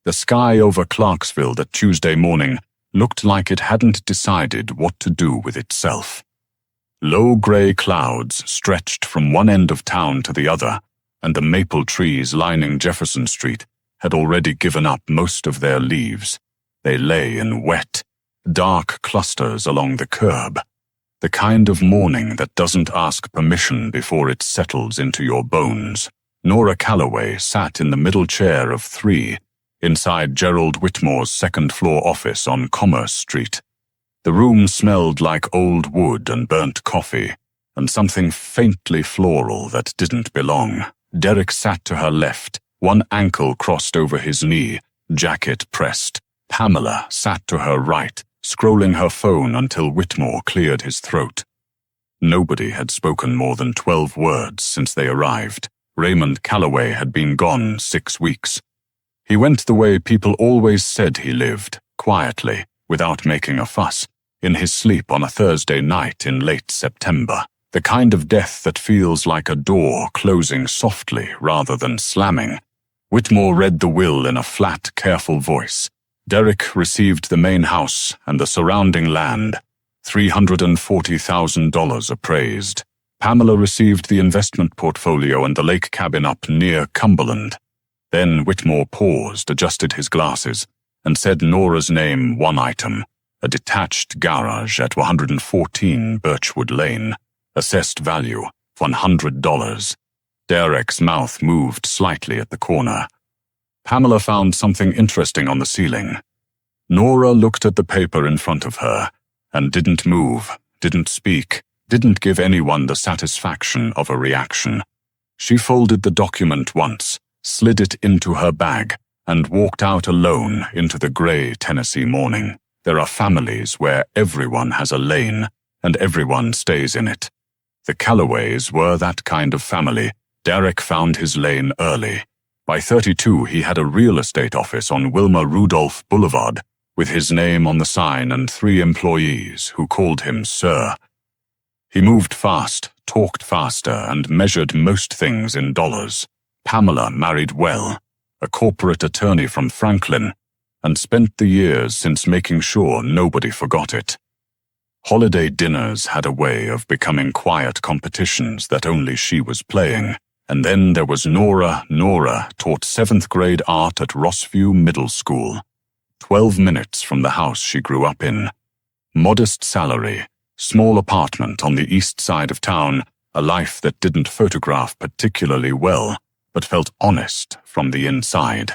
The sky over Clarksville that Tuesday morning looked like it hadn't decided what to do with itself. Low gray clouds stretched from one end of town to the other, and the maple trees lining Jefferson Street had already given up most of their leaves. They lay in wet, dark clusters along the curb, the kind of morning that doesn't ask permission before it settles into your bones. Nora Calloway sat in the middle chair of 3, inside Gerald Whitmore's second-floor office on Commerce Street. The room smelled like old wood and burnt coffee, and something faintly floral that didn't belong. Derek sat to her left, one ankle crossed over his knee, jacket pressed. Pamela sat to her right, scrolling her phone until Whitmore cleared his throat. Nobody had spoken more than 12 words since they arrived. Raymond Calloway had been gone 6 weeks. He went the way people always said he lived, quietly, without making a fuss, in his sleep on a Thursday night in late September. The kind of death that feels like a door closing softly rather than slamming. Whitmore read the will in a flat, careful voice. Derek received the main house and the surrounding land, $340,000 appraised. Pamela received the investment portfolio and the lake cabin up near Cumberland. Then Whitmore paused, adjusted his glasses, and said Nora's name, one item, a detached garage at 114 Birchwood Lane, assessed value, $100. Derek's mouth moved slightly at the corner. Pamela found something interesting on the ceiling. Nora looked at the paper in front of her, and didn't move, didn't speak, didn't give anyone the satisfaction of a reaction. She folded the document once, slid it into her bag, and walked out alone into the gray Tennessee morning. There are families where everyone has a lane, and everyone stays in it. The Calloways were that kind of family. Derek found his lane early. By 32, he had a real estate office on Wilma Rudolph Boulevard, with his name on the sign and 3 employees who called him Sir. He moved fast, talked faster, and measured most things in dollars. Pamela married well, a corporate attorney from Franklin, and spent the years since making sure nobody forgot it. Holiday dinners had a way of becoming quiet competitions that only she was playing. And then there was Nora. Nora taught 7th grade art at Rossview Middle School, 12 minutes from the house she grew up in. Modest salary, small apartment on the east side of town, a life that didn't photograph particularly well, but felt honest from the inside.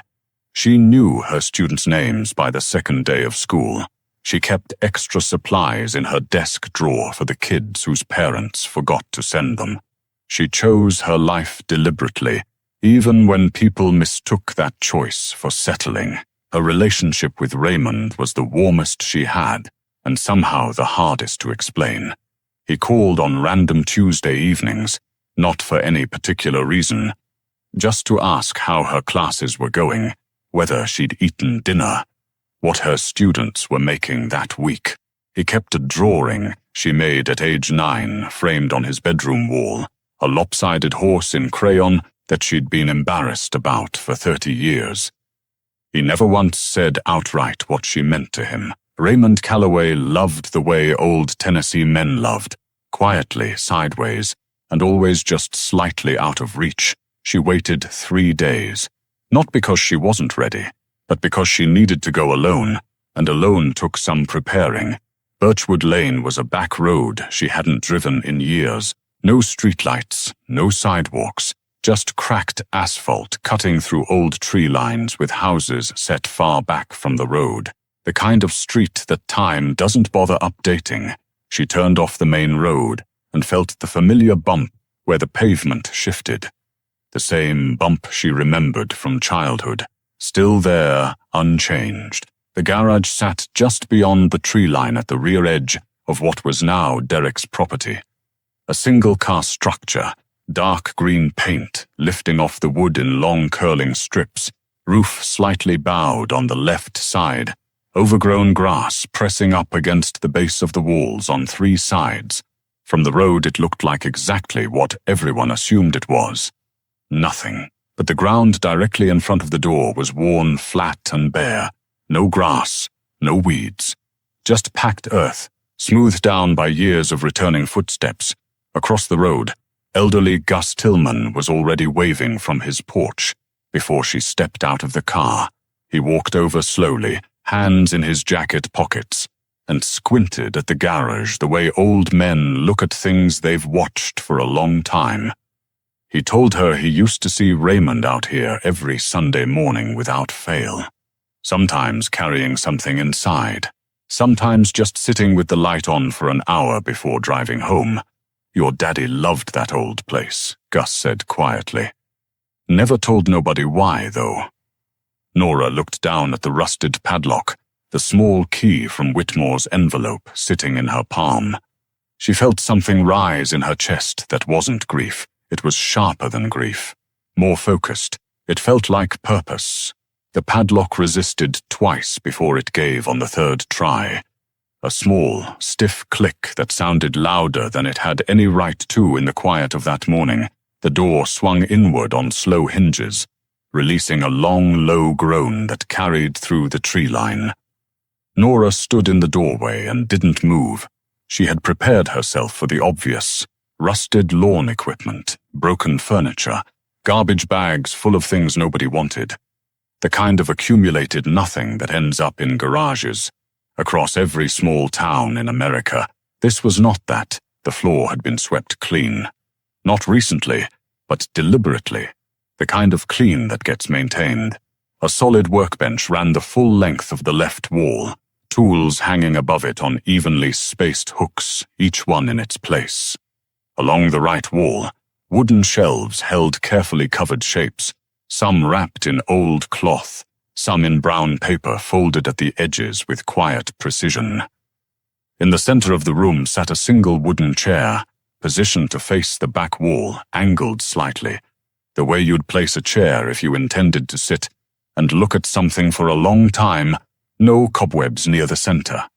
She knew her students' names by the second day of school. She kept extra supplies in her desk drawer for the kids whose parents forgot to send them. She chose her life deliberately, even when people mistook that choice for settling. Her relationship with Raymond was the warmest she had, and somehow the hardest to explain. He called on random Tuesday evenings, not for any particular reason, just to ask how her classes were going, whether she'd eaten dinner, what her students were making that week. He kept a drawing she made at age 9 framed on his bedroom wall, a lopsided horse in crayon that she'd been embarrassed about for 30 years. He never once said outright what she meant to him. Raymond Calloway loved the way old Tennessee men loved, quietly, sideways, and always just slightly out of reach. She waited 3 days, not because she wasn't ready, but because she needed to go alone, and alone took some preparing. Birchwood Lane was a back road she hadn't driven in years. No streetlights, no sidewalks, just cracked asphalt cutting through old tree lines with houses set far back from the road. The kind of street that time doesn't bother updating. She turned off the main road and felt the familiar bump where the pavement shifted. The same bump she remembered from childhood, still there, unchanged. The garage sat just beyond the tree line at the rear edge of what was now Derek's property. A single-car structure, dark green paint lifting off the wood in long curling strips, roof slightly bowed on the left side, overgrown grass pressing up against the base of the walls on 3 sides. From the road it looked like exactly what everyone assumed it was. Nothing. but the ground directly in front of the door was worn flat and bare. No grass, no weeds. Just packed earth, smoothed down by years of returning footsteps. Across the road, elderly Gus Tillman was already waving from his porch. Before she stepped out of the car, he walked over slowly, hands in his jacket pockets, and squinted at the garage the way old men look at things they've watched for a long time. He told her he used to see Raymond out here every Sunday morning without fail, sometimes carrying something inside, sometimes just sitting with the light on for an hour before driving home. Your daddy loved that old place, Gus said quietly. Never told nobody why, though. Nora looked down at the rusted padlock, the small key from Whitmore's envelope sitting in her palm. She felt something rise in her chest that wasn't grief. It was sharper than grief, more focused. It felt like purpose. The padlock resisted twice before it gave on the third try. A small, stiff click that sounded louder than it had any right to in the quiet of that morning. The door swung inward on slow hinges, releasing a long, low groan that carried through the tree line. Nora stood in the doorway and didn't move. She had prepared herself for the obvious. Rusted lawn equipment, broken furniture, garbage bags full of things nobody wanted. The kind of accumulated nothing that ends up in garages. Across every small town in America, this was not that. The floor had been swept clean. Not recently, but deliberately. The kind of clean that gets maintained. A solid workbench ran the full length of the left wall, tools hanging above it on evenly spaced hooks, each one in its place. Along the right wall, wooden shelves held carefully covered shapes, some wrapped in old cloth, some in brown paper folded at the edges with quiet precision. In the center of the room sat a single wooden chair, positioned to face the back wall, angled slightly, the way you'd place a chair if you intended to sit and look at something for a long time. No cobwebs near the center.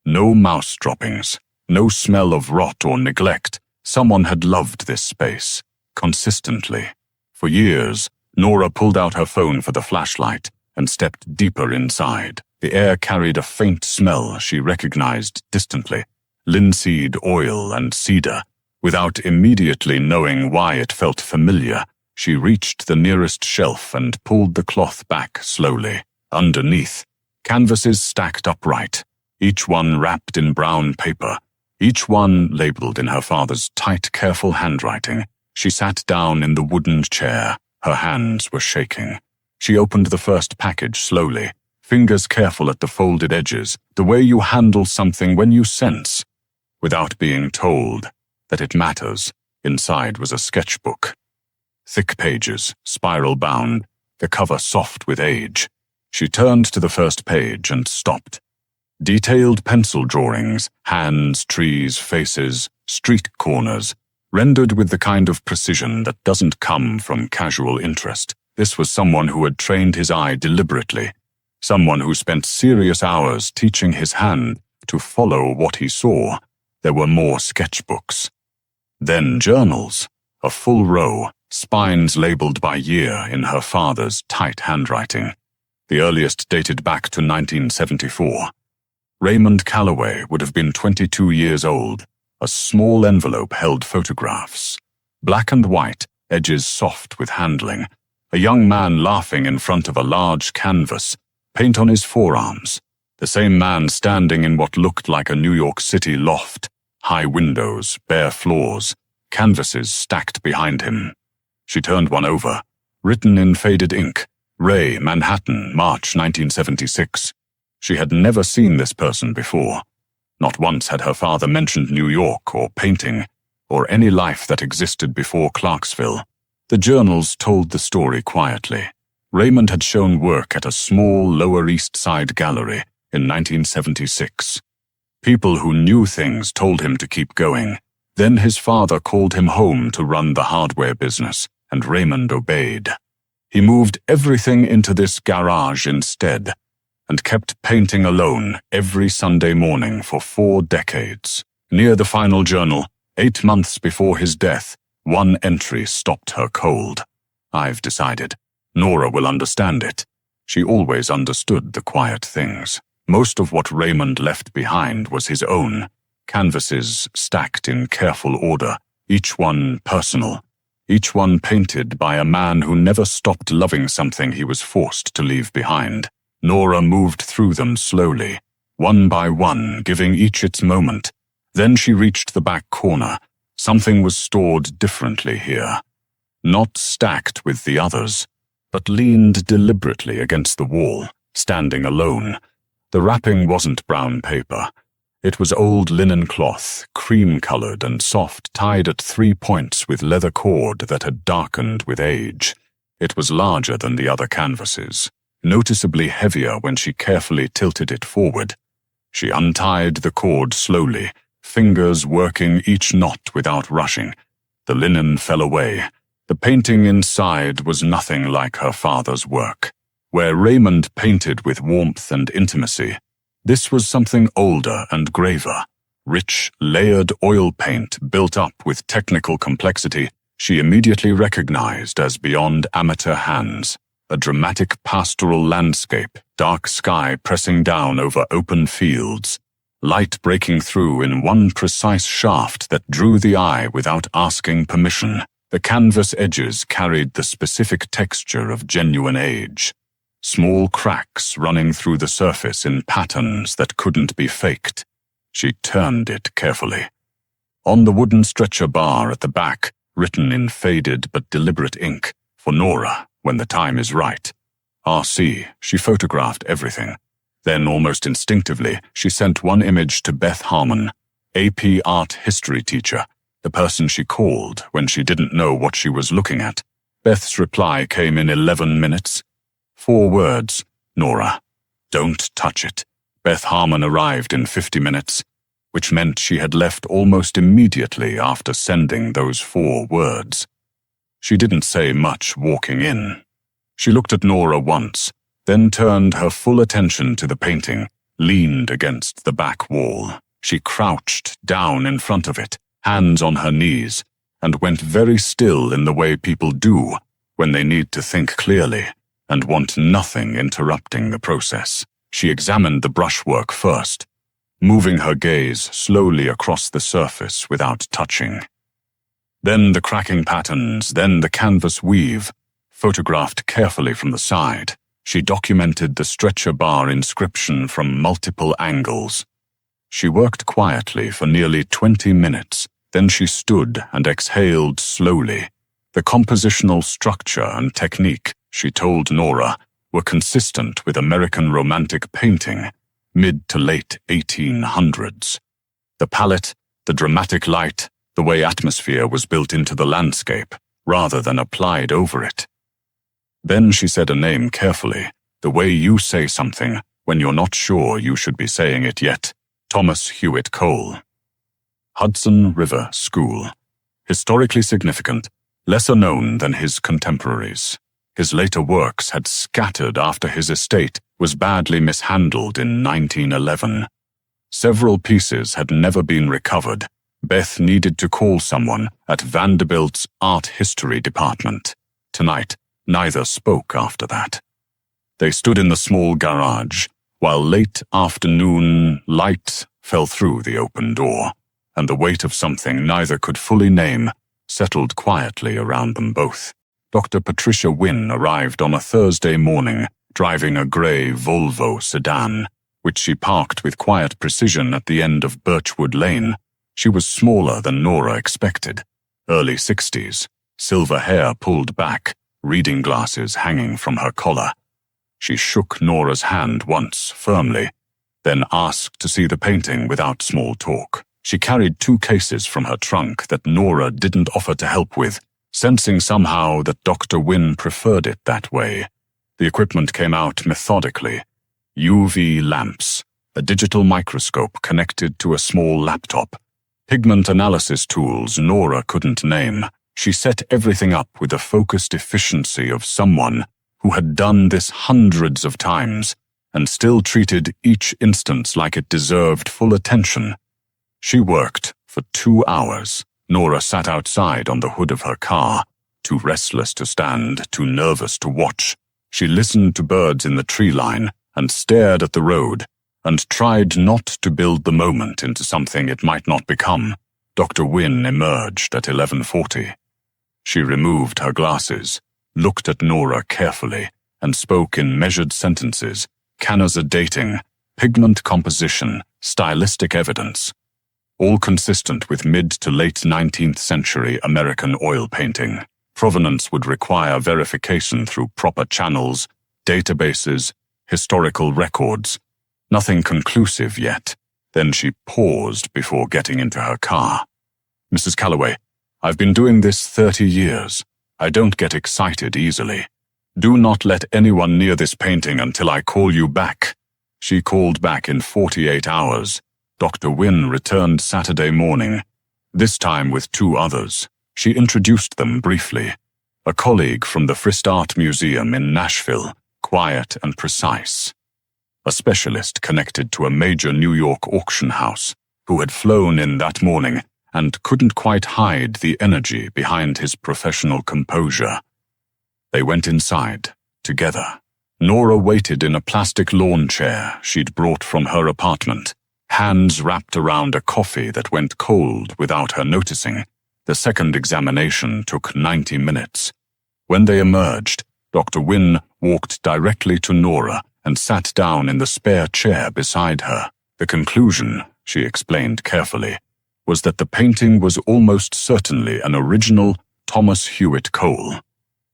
No mouse droppings, no smell of rot or neglect. Someone had loved this space, consistently. For years, Nora pulled out her phone for the flashlight and stepped deeper inside. The air carried a faint smell she recognized distantly, linseed oil and cedar. Without immediately knowing why it felt familiar, she reached the nearest shelf and pulled the cloth back slowly. Underneath, canvases stacked upright, each one wrapped in brown paper, each one labeled in her father's tight, careful handwriting. She sat down in the wooden chair. Her hands were shaking. She opened the first package slowly, fingers careful at the folded edges, the way you handle something when you sense, without being told, that it matters. Inside was a sketchbook. Thick pages, spiral-bound, the cover soft with age. She turned to the first page and stopped. Detailed pencil drawings, hands, trees, faces, street corners, rendered with the kind of precision that doesn't come from casual interest. This was someone who had trained his eye deliberately, someone who spent serious hours teaching his hand to follow what he saw. There were more sketchbooks. Then journals, a full row, spines labeled by year in her father's tight handwriting. The earliest dated back to 1974. Raymond Calloway would have been 22 years old. A small envelope held photographs. Black and white, edges soft with handling. A young man laughing in front of a large canvas, paint on his forearms. The same man standing in what looked like a New York City loft. High windows, bare floors, canvases stacked behind him. She turned one over, written in faded ink, Ray, Manhattan, March 1976. She had never seen this person before. Not once had her father mentioned New York or painting, or any life that existed before Clarksville. The journals told the story quietly. Raymond had shown work at a small Lower East Side gallery in 1976. People who knew things told him to keep going. Then his father called him home to run the hardware business, and Raymond obeyed. He moved everything into this garage instead, and kept painting alone every Sunday morning for 4 decades. Near the final journal, 8 months before his death, one entry stopped her cold. I've decided. Nora will understand it. She always understood the quiet things. Most of what Raymond left behind was his own, canvases stacked in careful order, each one personal, each one painted by a man who never stopped loving something he was forced to leave behind. Nora moved through them slowly, one by one, giving each its moment. Then she reached the back corner. Something was stored differently here. Not stacked with the others, but leaned deliberately against the wall, standing alone. The wrapping wasn't brown paper. It was old linen cloth, cream-colored and soft, tied at 3 points with leather cord that had darkened with age. It was larger than the other canvases, noticeably heavier when she carefully tilted it forward. She untied the cord slowly, fingers working each knot without rushing. The linen fell away. The painting inside was nothing like her father's work. Where Raymond painted with warmth and intimacy, this was something older and graver. Rich, layered oil paint built up with technical complexity she immediately recognized as beyond amateur hands. A dramatic pastoral landscape, dark sky pressing down over open fields, light breaking through in one precise shaft that drew the eye without asking permission. The canvas edges carried the specific texture of genuine age. Small cracks running through the surface in patterns that couldn't be faked. She turned it carefully. On the wooden stretcher bar at the back, written in faded but deliberate ink, "For Nora, when the time is right." R.C., she photographed everything. Then, almost instinctively, she sent one image to Beth Harmon, AP art history teacher, the person she called when she didn't know what she was looking at. Beth's reply came in 11 minutes. 4 words, "Nora, don't touch it." Beth Harmon arrived in 50 minutes, which meant she had left almost immediately after sending those 4 words. She didn't say much walking in. She looked at Nora once, then turned her full attention to the painting, leaned against the back wall. She crouched down in front of it, hands on her knees, and went very still in the way people do when they need to think clearly and want nothing interrupting the process. She examined the brushwork first, moving her gaze slowly across the surface without touching. Then the cracking patterns, then the canvas weave, photographed carefully from the side. She documented the stretcher bar inscription from multiple angles. She worked quietly for nearly 20 minutes. Then she stood and exhaled slowly. The compositional structure and technique, she told Nora, were consistent with American Romantic painting, mid to late 1800s. The palette, the dramatic light, the way atmosphere was built into the landscape, rather than applied over it. Then she said a name carefully, the way you say something when you're not sure you should be saying it yet. Thomas Hewitt Cole. Hudson River School. Historically significant, lesser known than his contemporaries. His later works had scattered after his estate was badly mishandled in 1911. Several pieces had never been recovered. Beth needed to call someone at Vanderbilt's art history department. Tonight, neither spoke after that. They stood in the small garage, while late afternoon light fell through the open door, and the weight of something neither could fully name settled quietly around them both. Dr. Patricia Wynne arrived on a Thursday morning, driving a grey Volvo sedan, which she parked with quiet precision at the end of Birchwood Lane. She was smaller than Nora expected, early 60s, silver hair pulled back, reading glasses hanging from her collar. She shook Nora's hand once, firmly, then asked to see the painting without small talk. She carried 2 cases from her trunk that Nora didn't offer to help with, sensing somehow that Dr. Wynne preferred it that way. The equipment came out methodically. UV lamps, a digital microscope connected to a small laptop, pigment analysis tools Nora couldn't name. She set everything up with the focused efficiency of someone who had done this hundreds of times and still treated each instance like it deserved full attention. She worked for 2 hours. Nora sat outside on the hood of her car, Too restless to stand, too nervous to watch, she listened to birds in the tree line and stared at the road and tried not to build the moment into something it might not become. Dr. Wynne emerged at 11:40. She removed her glasses, looked at Nora carefully, and spoke in measured sentences, cannas of dating, pigment composition, stylistic evidence, all consistent with mid to late 19th century American oil painting. Provenance would require verification through proper channels, databases, historical records. Nothing conclusive yet. Then she paused before getting into her car. Mrs. Calloway, I've been doing this 30 years. I don't get excited easily. Do not let anyone near this painting until I call you back. She called back in 48 hours. Dr. Wynne returned Saturday morning, this time with 2 others. She introduced them briefly. A colleague from the Frist Art Museum in Nashville, quiet and precise. A specialist connected to a major New York auction house, who had flown in that morning and couldn't quite hide the energy behind his professional composure. They went inside, together. Nora waited in a plastic lawn chair she'd brought from her apartment, hands wrapped around a coffee that went cold without her noticing. The second examination took 90 minutes. When they emerged, Dr. Wynne walked directly to Nora and sat down in the spare chair beside her. The conclusion, she explained carefully, was that the painting was almost certainly an original Thomas Hewitt Cole,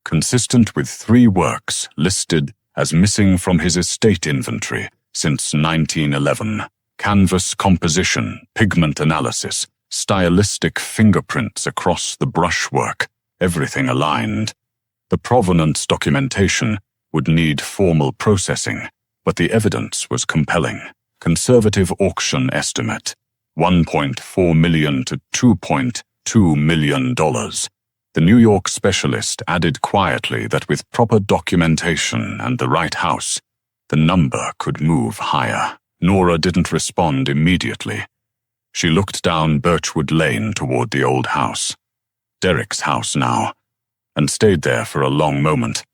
consistent with 3 works listed as missing from his estate inventory since 1911. Canvas composition, pigment analysis, stylistic fingerprints across the brushwork, everything aligned. The provenance documentation would need formal processing, but the evidence was compelling. Conservative auction estimate, $1.4 million to $2.2 million. The New York specialist added quietly that with proper documentation and the right house, the number could move higher. Nora didn't respond immediately. She looked down Birchwood Lane toward the old house, Derek's house now, and stayed there for a long moment.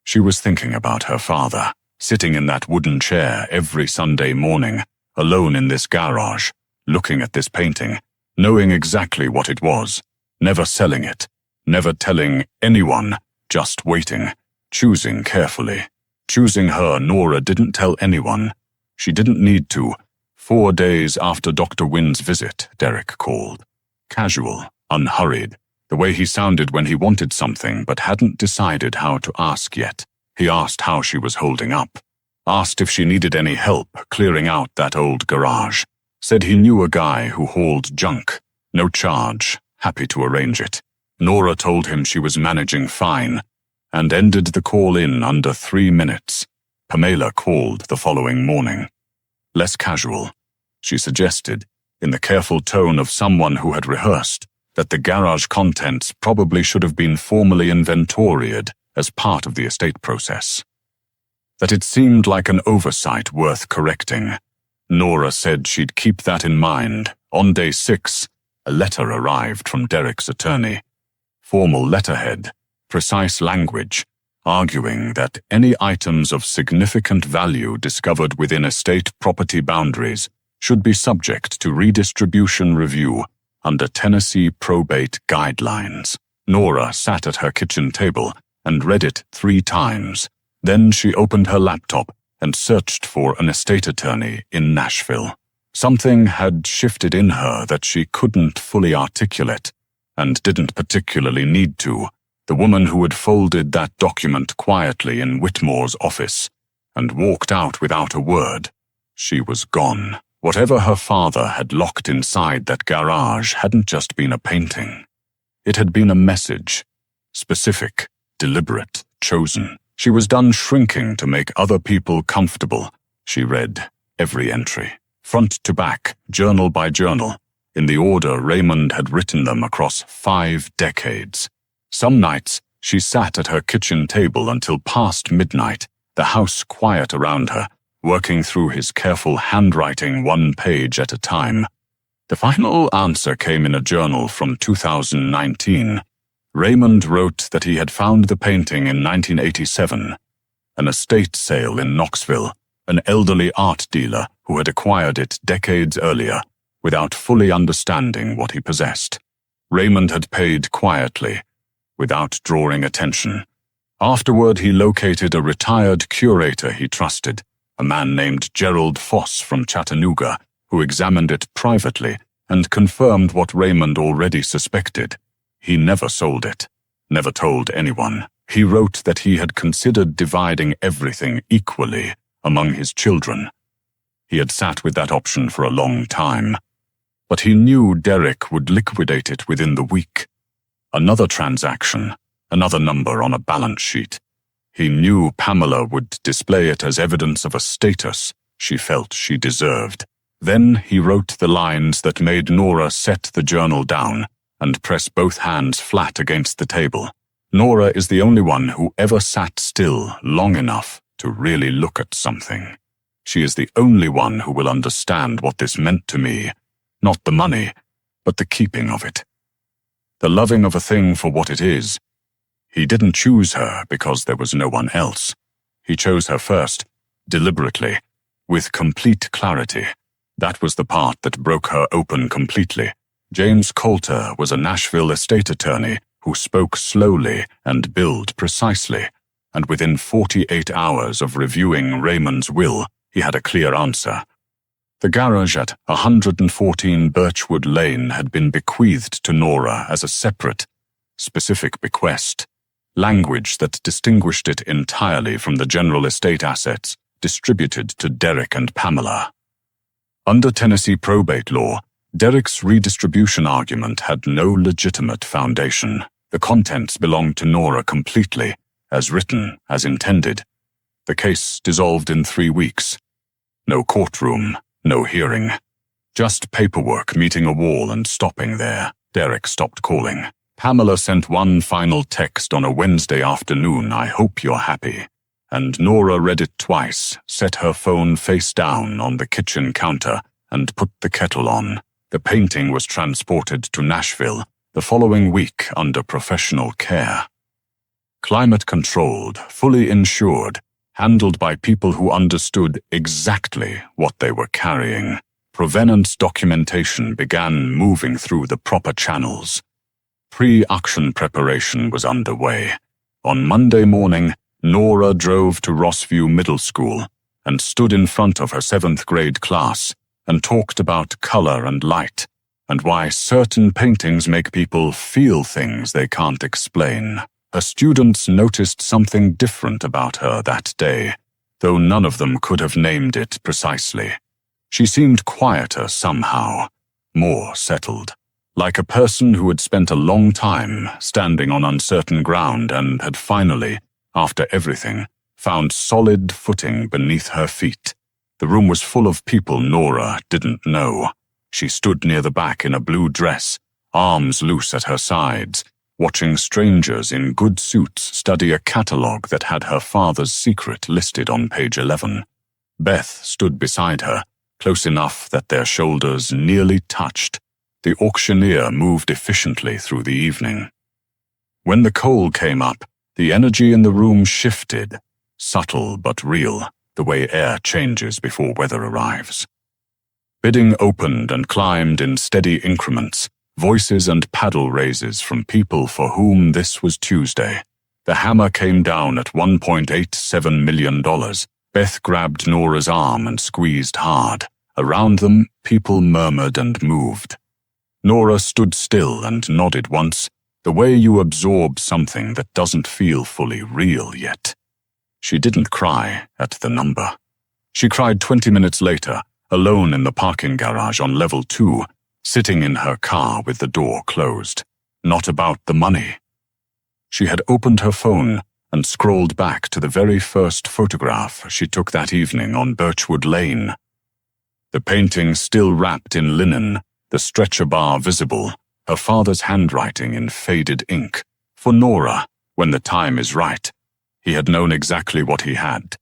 She was thinking about her father, sitting in that wooden chair every Sunday morning, alone in this garage, looking at this painting, knowing exactly what it was, never selling it, never telling anyone, just waiting, choosing carefully. Choosing her, Nora didn't tell anyone. She didn't need to. 4 days after Dr. Wynne's visit, Derek called. Casual, unhurried, the way he sounded when he wanted something but hadn't decided how to ask yet. He asked how she was holding up, asked if she needed any help clearing out that old garage, said he knew a guy who hauled junk, no charge, happy to arrange it. Nora told him she was managing fine, and ended the call in under 3 minutes. Pamela called the following morning. Less casual, she suggested, in the careful tone of someone who had rehearsed, that the garage contents probably should have been formally inventoried as part of the estate process. That it seemed like an oversight worth correcting. Nora said she'd keep that in mind. On day 6, a letter arrived from Derek's attorney. Formal letterhead, precise language, arguing that any items of significant value discovered within estate property boundaries should be subject to redistribution review under Tennessee probate guidelines. Nora sat at her kitchen table and read it 3 times. Then she opened her laptop and searched for an estate attorney in Nashville. Something had shifted in her that she couldn't fully articulate, and didn't particularly need to. The woman who had folded that document quietly in Whitmore's office and walked out without a word. She was gone. Whatever her father had locked inside that garage hadn't just been a painting. It had been a message. Specific, deliberate, chosen. She was done shrinking to make other people comfortable. She read every entry, front to back, journal by journal, in the order Raymond had written them across 5 decades. Some nights, she sat at her kitchen table until past midnight, the house quiet around her, working through his careful handwriting 1 page at a time. The final answer came in a journal from 2019. Raymond wrote that he had found the painting in 1987, an estate sale in Knoxville, an elderly art dealer who had acquired it decades earlier without fully understanding what he possessed. Raymond had paid quietly, without drawing attention. Afterward, he located a retired curator he trusted, a man named Gerald Foss from Chattanooga, who examined it privately and confirmed what Raymond already suspected. He never sold it, never told anyone. He wrote that he had considered dividing everything equally among his children. He had sat with that option for a long time, but he knew Derek would liquidate it within the week. Another transaction, another number on a balance sheet. He knew Pamela would display it as evidence of a status she felt she deserved. Then he wrote the lines that made Nora set the journal down and press both hands flat against the table. Nora is the only one who ever sat still long enough to really look at something. She is the only one who will understand what this meant to me, not the money, but the keeping of it. The loving of a thing for what it is. He didn't choose her because there was no one else. He chose her first, deliberately, with complete clarity. That was the part that broke her open completely. James Coulter was a Nashville estate attorney who spoke slowly and billed precisely, and within 48 hours of reviewing Raymond's will, he had a clear answer. The garage at 114 Birchwood Lane had been bequeathed to Nora as a separate, specific bequest, language that distinguished it entirely from the general estate assets distributed to Derek and Pamela. Under Tennessee probate law, Derek's redistribution argument had no legitimate foundation. The contents belonged to Nora completely, as written, as intended. The case dissolved in 3 weeks. No courtroom, no hearing. Just paperwork meeting a wall and stopping there. Derek stopped calling. Pamela sent one final text on a Wednesday afternoon, "I hope you're happy." And Nora read it twice, set her phone face down on the kitchen counter, and put the kettle on. The painting was transported to Nashville the following week under professional care. Climate-controlled, fully insured, handled by people who understood exactly what they were carrying. Provenance documentation began moving through the proper channels. Pre-auction preparation was underway. On Monday morning, Nora drove to Rossview Middle School and stood in front of her 7th grade class and talked about color and light and why certain paintings make people feel things they can't explain. Her students noticed something different about her that day, though none of them could have named it precisely. She seemed quieter somehow, more settled, like a person who had spent a long time standing on uncertain ground and had finally, after everything, found solid footing beneath her feet. The room was full of people Nora didn't know. She stood near the back in a blue dress, arms loose at her sides, watching strangers in good suits study a catalogue that had her father's secret listed on page 11. Beth stood beside her, close enough that their shoulders nearly touched. The auctioneer moved efficiently through the evening. When the coal came up, the energy in the room shifted, subtle but real, the way air changes before weather arrives. Bidding opened and climbed in steady increments, voices and paddle raises from people for whom this was Tuesday. The hammer came down at $1.87 million. Beth grabbed Nora's arm and squeezed hard. Around them, people murmured and moved. Nora stood still and nodded once, the way you absorb something that doesn't feel fully real yet. She didn't cry at the number. She cried 20 minutes later, alone in the parking garage on level 2, sitting in her car with the door closed. Not about the money. She had opened her phone and scrolled back to the very first photograph she took that evening on Birchwood Lane. The painting still wrapped in linen, the stretcher bar visible, her father's handwriting in faded ink. For Nora, when the time is right, he had known exactly what he had.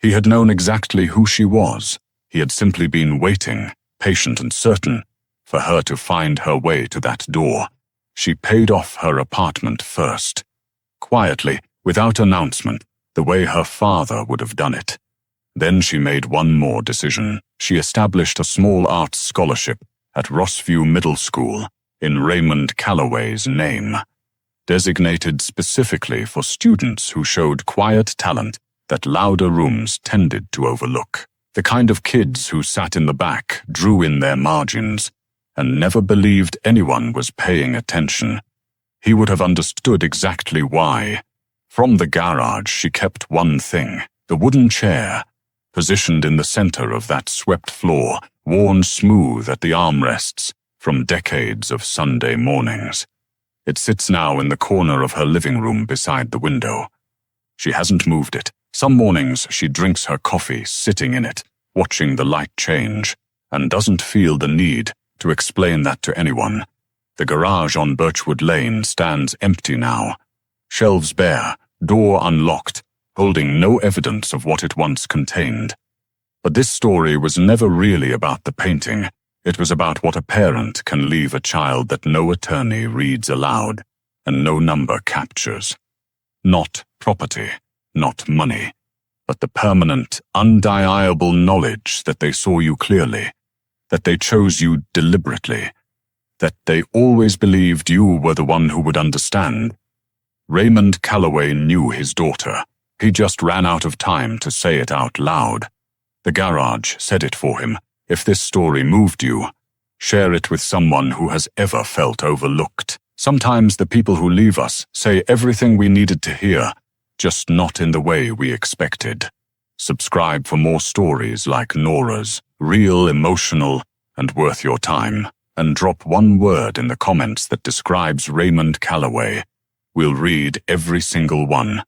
He had known exactly who she was. He had simply been waiting, patient and certain, for her to find her way to that door. She paid off her apartment first. Quietly, without announcement, the way her father would have done it. Then she made one more decision. She established a small arts scholarship at Rossview Middle School in Raymond Calloway's name, designated specifically for students who showed quiet talent that louder rooms tended to overlook. The kind of kids who sat in the back, drew in their margins, and never believed anyone was paying attention. He would have understood exactly why. From the garage, she kept one thing, the wooden chair, positioned in the center of that swept floor, worn smooth at the armrests from decades of Sunday mornings. It sits now in the corner of her living room beside the window. She hasn't moved it. Some mornings she drinks her coffee sitting in it, watching the light change, and doesn't feel the need to explain that to anyone. The garage on Birchwood Lane stands empty now, shelves bare, door unlocked, holding no evidence of what it once contained. But this story was never really about the painting. It was about what a parent can leave a child that no attorney reads aloud and no number captures. Not property, not money, but the permanent, undeniable knowledge that they saw you clearly, that they chose you deliberately, that they always believed you were the one who would understand. Raymond Calloway knew his daughter. He just ran out of time to say it out loud. The garage said it for him. If this story moved you, share it with someone who has ever felt overlooked. Sometimes the people who leave us say everything we needed to hear, just not in the way we expected. Subscribe for more stories like Nora's, real, emotional, and worth your time. And drop one word in the comments that describes Raymond Calloway. We'll read every single one.